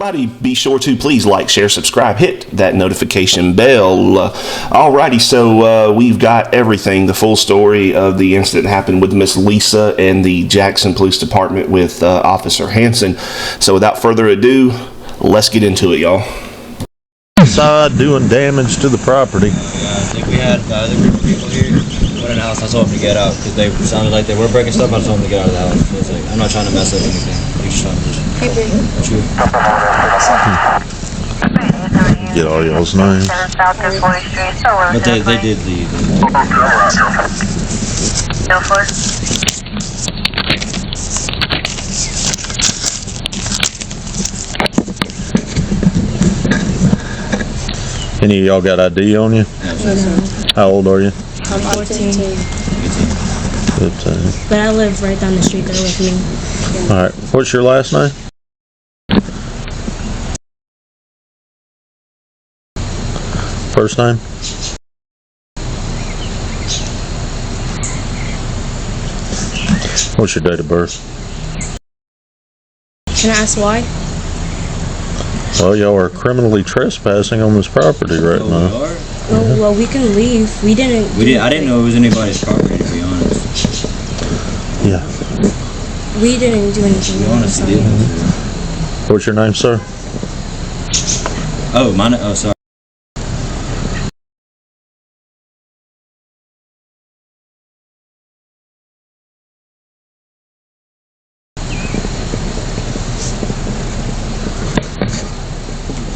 Everybody, be sure to please like, share, subscribe, hit that notification bell. Alrighty, so we've got everything, the full story of the incident that happened with Miss Lisa and the Jackson Police Department with Officer Hanson. So without further ado, let's get into it, y'all. Side doing damage to the property. I think we had other group of people here went in the house. I told them to get out because they sounded like they were breaking stuff. I told them to get out of the house. I was like, I'm not trying to mess up anything. You're just trying to just get all y'all's names. But they did leave. Any of y'all got ID on you? No. How old are you? I'm 14. 15. But I live right down the street there with me. Alright, what's your last name? First name? What's your date of birth? Can I ask why? Well, y'all are criminally trespassing on this property right now. Oh, well, we can leave. I didn't know it was anybody's property, to be honest. Yeah. We didn't do anything. We honestly didn't. What's your name, sir? Oh, mine. Oh, sorry.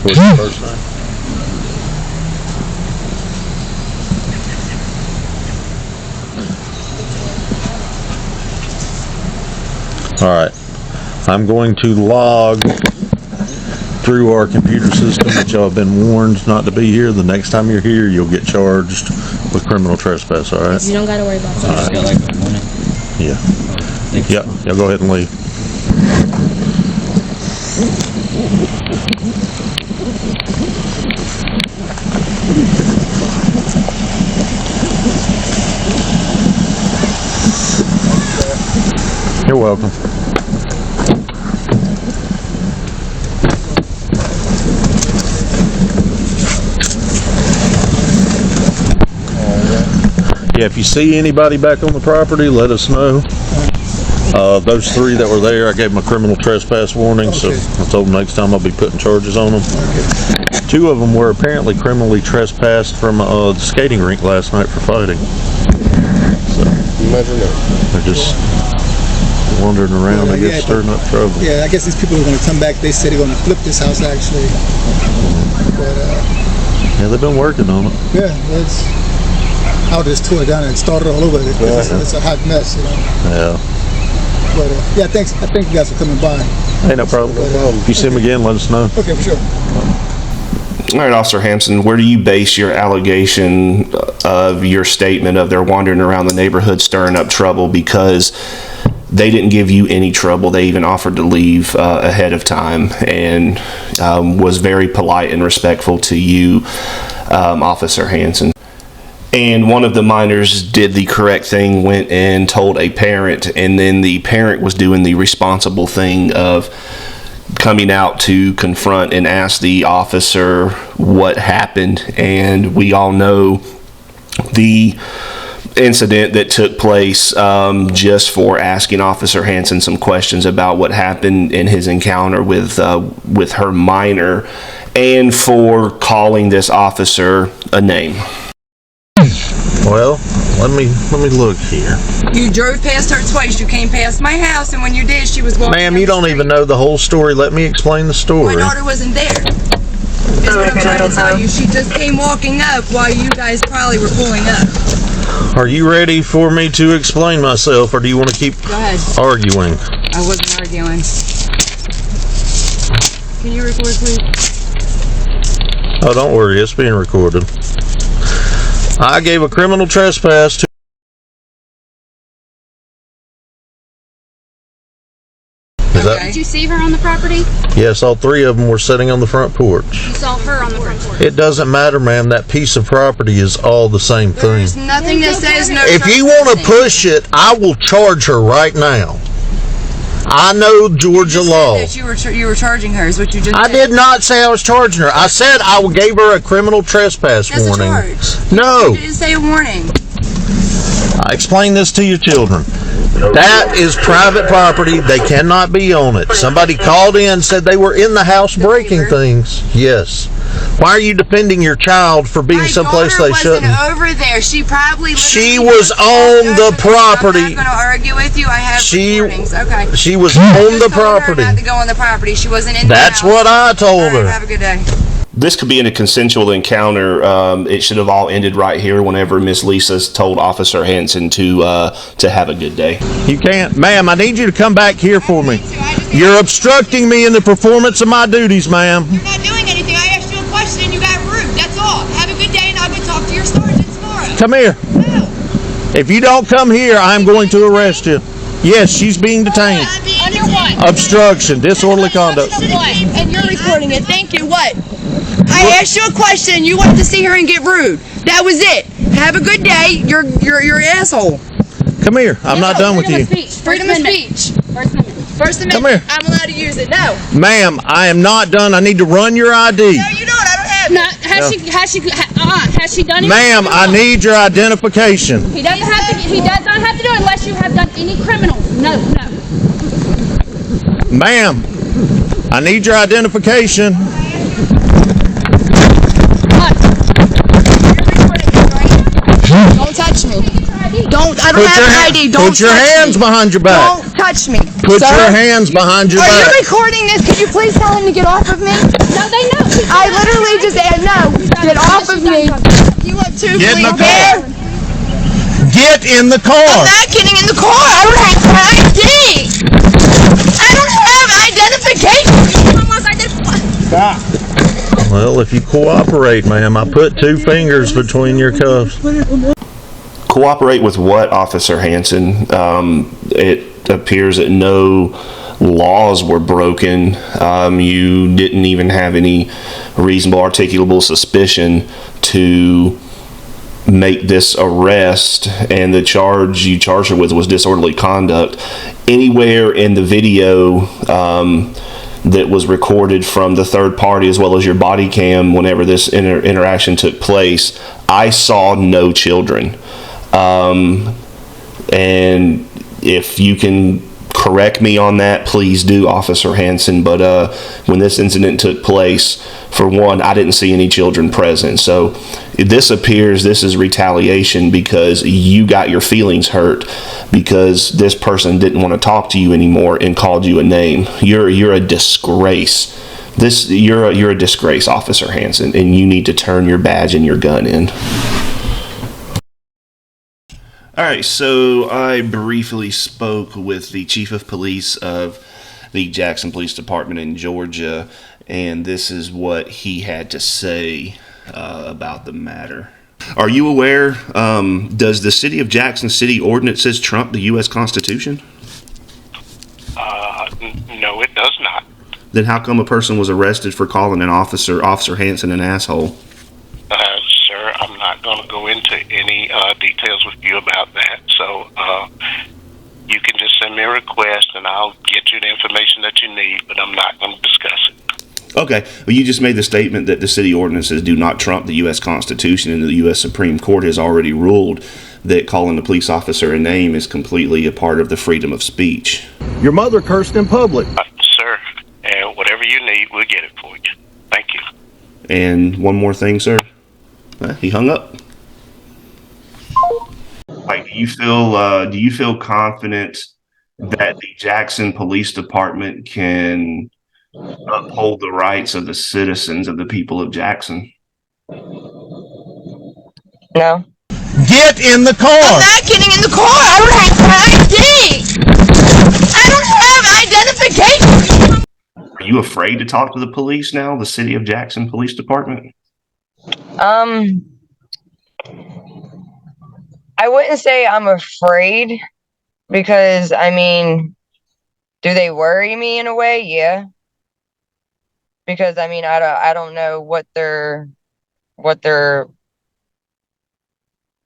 What's your first name? Alright. I'm going to log through our computer system that y'all have been warned not to be here. The next time you're here, you'll get charged with criminal trespass, alright? You don't gotta worry about that. Got like a warning. Yeah. Thank you. Yeah, y'all go ahead and leave. You're welcome. Yeah, if you see anybody back on the property, let us know. Those three that were there, I gave them a criminal trespass warning, so I told them next time I'll be putting charges on them. Two of them were apparently criminally trespassed from the skating rink last night for fighting. So imagine that. they're just wandering around, I guess, stirring up trouble. Yeah, I guess these people are going to come back. They said they're going to flip this house, actually. But, yeah, they've been working on it. yeah, I'll just tore it down and start it all over. It's a hot mess, you know. Yeah. But, yeah, thanks. I thank you guys for coming by. Hey, no problem. If you see them again, let us know. Okay, for sure. All right, Officer Hanson, where do you base your allegation of your statement of they're wandering around the neighborhood stirring up trouble because they didn't give you any trouble? They even offered to leave ahead of time and was very polite and respectful to you, Officer Hanson. And one of the minors did the correct thing, went and told a parent, and then the parent was doing the responsible thing of coming out to confront and ask the officer what happened. And we all know the incident that took place just for asking Officer Hanson some questions about what happened in his encounter with her minor, and for calling this officer a name. Well, let me look here. You drove past her twice. You came past my house, and when you did, she was walking. Ma'am, you don't even know the whole story. Let me explain the story. My daughter wasn't there. That's what I'm trying to tell you. She just came walking up while you guys probably were pulling up. Are you ready for me to explain myself, or do you want to keep arguing? I wasn't arguing. Can you record, please? Oh, don't worry. It's being recorded. I gave a criminal trespass to... Did you see her on the property? Yes, all three of them were sitting on the front porch. You saw her on the front porch. It doesn't matter, ma'am. That piece of property is all the same thing. There's nothing that says no. If you want to push it, I will charge her right now. I know Georgia You just law. said that you were charging her. Is what you just I said. did not say I was charging her. I said I gave her a criminal trespass That's warning. a charge. No. You didn't say a warning. I explained this to your children. That is private property. They cannot be on it. Somebody called in and said they were in the house breaking things. Yes. Why are you defending your child for being someplace they shouldn't? My daughter wasn't over there. She probably. She was on the property. I'm not going to argue with you. I have recordings. Okay. She was on the property. Not to go on the property. She wasn't in the house. That's what I told her. Have a good day. This could be in a consensual encounter. It should have all ended right here whenever Miss Lisa's told Officer Hanson to have a good day. You can't. Ma'am, I need you to come back here for me. You're obstructing me in the performance of my duties, ma'am. You're not doing anything. I asked you a question and you got rude. That's all. Have a good day and I'll go talk to your sergeant tomorrow. Come here. No. If you don't come here, I'm going to arrest you. Yes, she's being detained. Under what? Obstruction, disorderly conduct. What? And you're recording it. Thank you. What? I asked you a question. You wanted to see her and get rude. That was it. Have a good day. You're an asshole. Come here. I'm not done with you. Freedom of speech. First Amendment. Come here. I'm allowed to use it. No. Ma'am, I am not done. I need to run your ID. No, you don't. I don't have it. No, has she done anything? Ma'am, I need your identification. He doesn't have to. He does not have to do it unless you have done any criminal. No. Ma'am, I need your identification. Don't touch me. Don't. I don't have an ID. Don't put your hands behind your back. Don't touch me. Put sir. your hands behind your Are back. you recording this? Could you please tell him to get off of me? No, they know. I literally just said no. Get off of me. You want to Get in the please car. Get in the car. I'm not getting in the car. I don't have my ID. I don't have identification. Well, if you cooperate, ma'am, I put 2 fingers between your cuffs. Cooperate with what, Officer Hanson? It appears that no laws were broken. You didn't even have any reasonable articulable suspicion to make this arrest, and the charge you charged her with was disorderly conduct. Anywhere in the video that was recorded from the third party, as well as your body cam whenever this interaction took place, I saw no children. And if you can correct me on that, please do, Officer Hanson. But when this incident took place, for one, I didn't see any children present. So this appears this is retaliation because you got your feelings hurt because this person didn't want to talk to you anymore and called you a name. You're a disgrace. You're a disgrace, Officer Hanson, and you need to turn your badge and your gun in. All right, so I briefly spoke with the chief of police of the Jackson Police Department in Georgia, and this is what he had to say about the matter. Are you aware, does the City of Jackson City ordinances trump the U.S. Constitution? No, it does not. Then how come a person was arrested for calling an Officer Hanson, an asshole? Sir, I'm not going to go into any details with you about that. So you can just send me a request and I'll get you the information that you need, but I'm not going to discuss it. Okay. Well, you just made the statement that the city ordinances do not trump the U.S. Constitution, and the U.S. Supreme Court has already ruled that calling a police officer a name is completely a part of the freedom of speech. Your mother cursed in public. Sir, whatever you need, we'll get it for you. Thank you. And one more thing, sir. He hung up. Like, do you feel confident that the Jackson Police Department can uphold the rights of the citizens of the people of Jackson? No. Get in the car. I'm not getting in the car. I don't have my ID. I don't have identification. Are you afraid to talk to the police now, the City of Jackson Police Department? I wouldn't say I'm afraid because, I mean, do they worry me in a way? Yeah. Because, I mean, I don't know what they're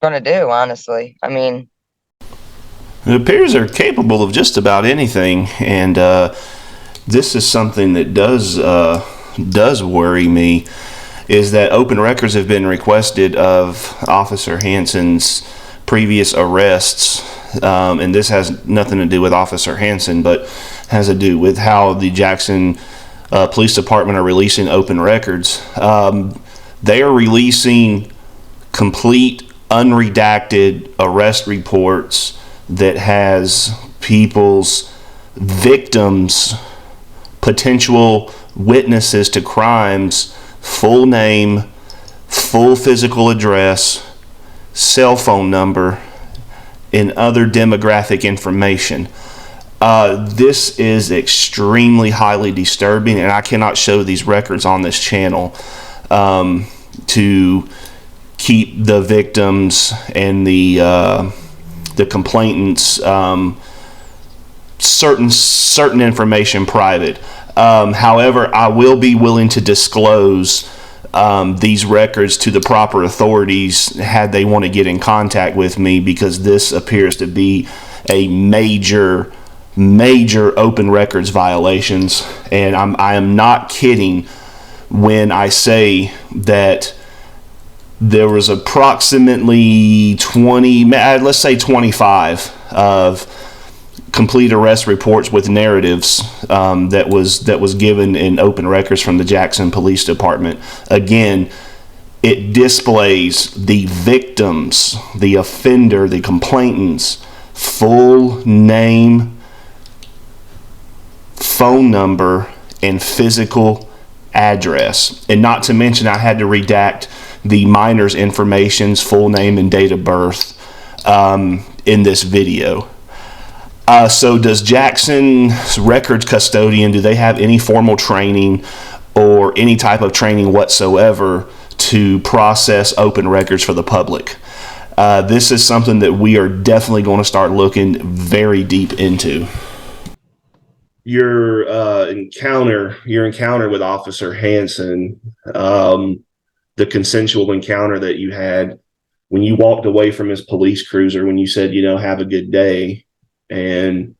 gonna do, honestly. I mean, It appears they're capable of just about anything, and this is something that does worry me. Is that open records have been requested of Officer Hanson's previous arrests, and this has nothing to do with Officer Hanson, but has to do with how the Jackson Police Department are releasing open records. They are releasing complete unredacted arrest reports that has people's victims, potential witnesses to crimes, full name, full physical address, cell phone number, and other demographic information. This is extremely highly disturbing, and I cannot show these records on this channel to keep the victims and the complainants certain information private. However, I will be willing to disclose these records to the proper authorities had they want to get in contact with me, because this appears to be a major open records violations, and I am not kidding when I say that there was approximately 20, let's say 25 of complete arrest reports with narratives that was given in open records from the Jackson Police Department. Again, it displays the victims, the offender, the complainant's full name, phone number, and physical address. And not to mention, I had to redact the minor's information's full name and date of birth in this video. So does Jackson's records custodian, do they have any formal training or any type of training whatsoever to process open records for the public? This is something that we are definitely going to start looking very deep into. Your encounter with Officer Hanson, the consensual encounter that you had when you walked away from his police cruiser, when you said, have a good day, and,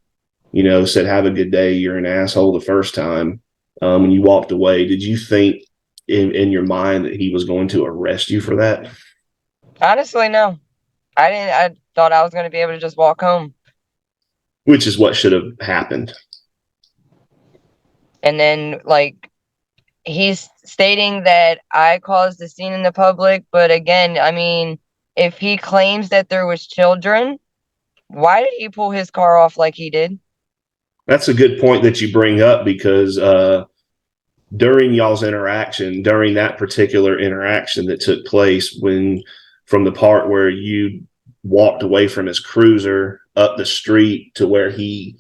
said, have a good day, you're an asshole the first time. When you walked away, did you think in your mind that he was going to arrest you for that? Honestly, no. I didn't. I thought I was going to be able to just walk home. Which is what should have happened. And then, he's stating that I caused the scene in the public. But again, I mean, if he claims that there was children, why did he pull his car off like he did? That's a good point that you bring up, because during y'all's interaction, during that particular interaction that took place, from the part where you walked away from his cruiser up the street to where he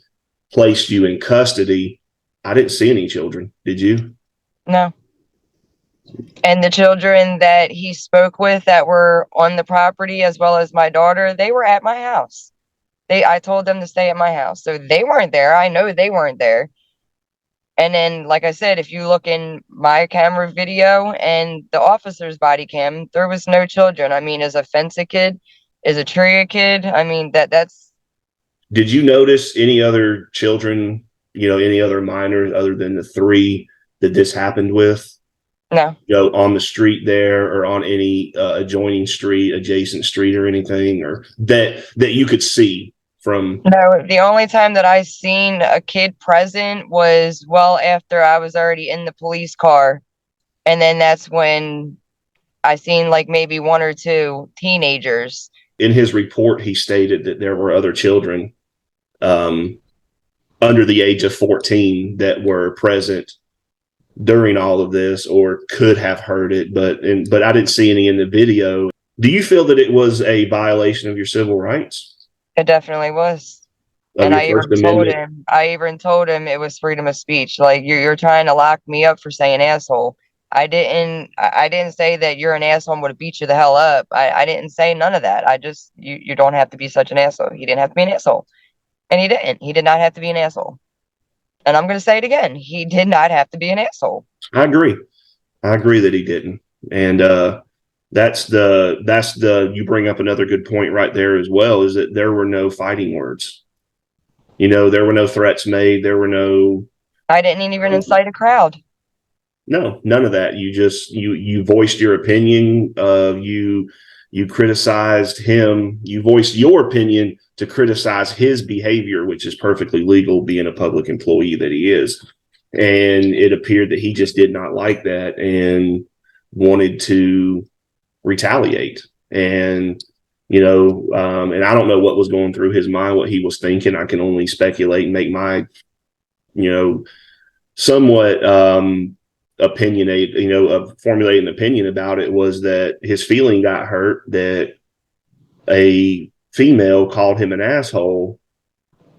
placed you in custody, I didn't see any children. Did you? No. And the children that he spoke with that were on the property, as well as my daughter, they were at my house. I told them to stay at my house. So they weren't there. I know they weren't there. And then, like I said, if you look in my camera video and the officer's body cam, there was no children. I mean, is a fence a kid? Is a tree a kid? I mean, that's... Did you notice any other children, any other minors other than the three that this happened with? No. On the street there, or on any adjoining street, adjacent street, or anything, or that you could see from? No, the only time that I seen a kid present was well after I was already in the police car. And then that's when I seen maybe one or two teenagers. In his report, he stated that there were other children under the age of 14 that were present during all of this, or could have heard it, but I didn't see any in the video. Do you feel that it was a violation of your civil rights? It definitely was. And I even told him it was freedom of speech. You're trying to lock me up for saying asshole. I didn't say that you're an asshole and would have beat you the hell up. I didn't say none of that. I just, you don't have to be such an asshole. He didn't have to be an asshole. And he didn't. He did not have to be an asshole. And I'm going to say it again. He did not have to be an asshole. I agree that he didn't. And You bring up another good point right there as well, is that there were no fighting words. There were no threats made. There were no. I didn't even incite a crowd. No, none of that. You voiced your opinion. You criticized him. You voiced your opinion to criticize his behavior, which is perfectly legal, being a public employee that he is. And it appeared that he just did not like that and wanted to retaliate. And and I don't know what was going through his mind, what he was thinking. I can only speculate and make my somewhat opinionate, formulate an opinion about it, was that his feeling got hurt that a female called him an asshole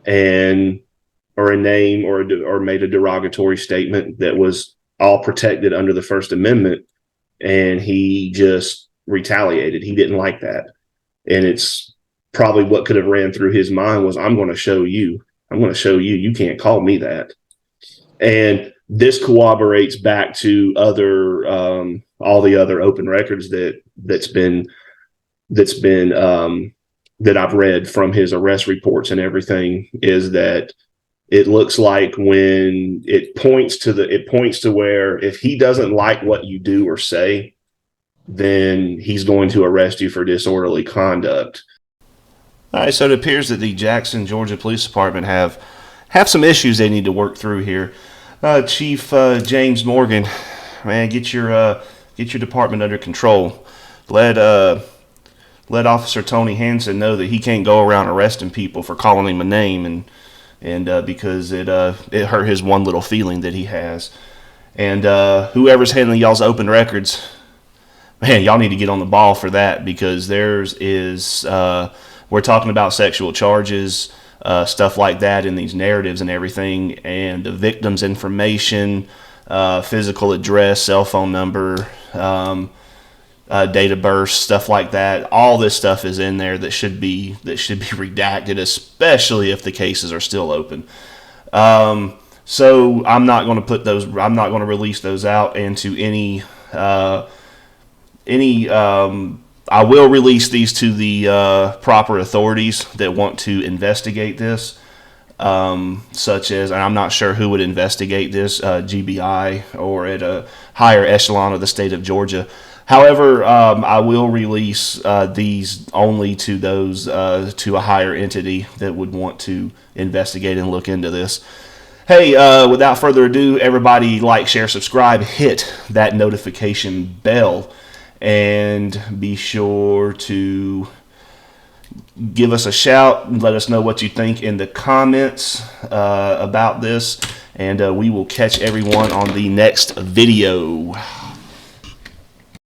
or a name or made a derogatory statement that was all protected under the First Amendment, and he just retaliated. He didn't like that. And it's probably what could have ran through his mind was, I'm going to show you, you can't call me that. And this corroborates back to all the other open records that I've read from his arrest reports and everything, is that it looks like when it points to where if he doesn't like what you do or say, then he's going to arrest you for disorderly conduct. All right, so it appears that the Jackson, Georgia Police Department have some issues they need to work through here. Chief James Morgan, man, get your department under control. Let Officer Tony Hansen know that he can't go around arresting people for calling him a name and because it hurt his one little feeling that he has. And whoever's handling y'all's open records, man, y'all need to get on the ball for that, because we're talking about sexual charges, stuff like that in these narratives and everything, and the victim's information, physical address, cell phone number, date of birth, stuff like that. All this stuff is in there that should be redacted, especially if the cases are still open. So I'm not going to release those out into any. I will release these to the proper authorities that want to investigate this, such as, and I'm not sure who would investigate this, GBI or at a higher echelon of the state of Georgia. However, I will release these only to those to a higher entity that would want to investigate and look into this. Hey, without further ado, everybody like, share, subscribe, hit that notification bell. And be sure to give us a shout and let us know what you think in the comments about this. And we will catch everyone on the next video.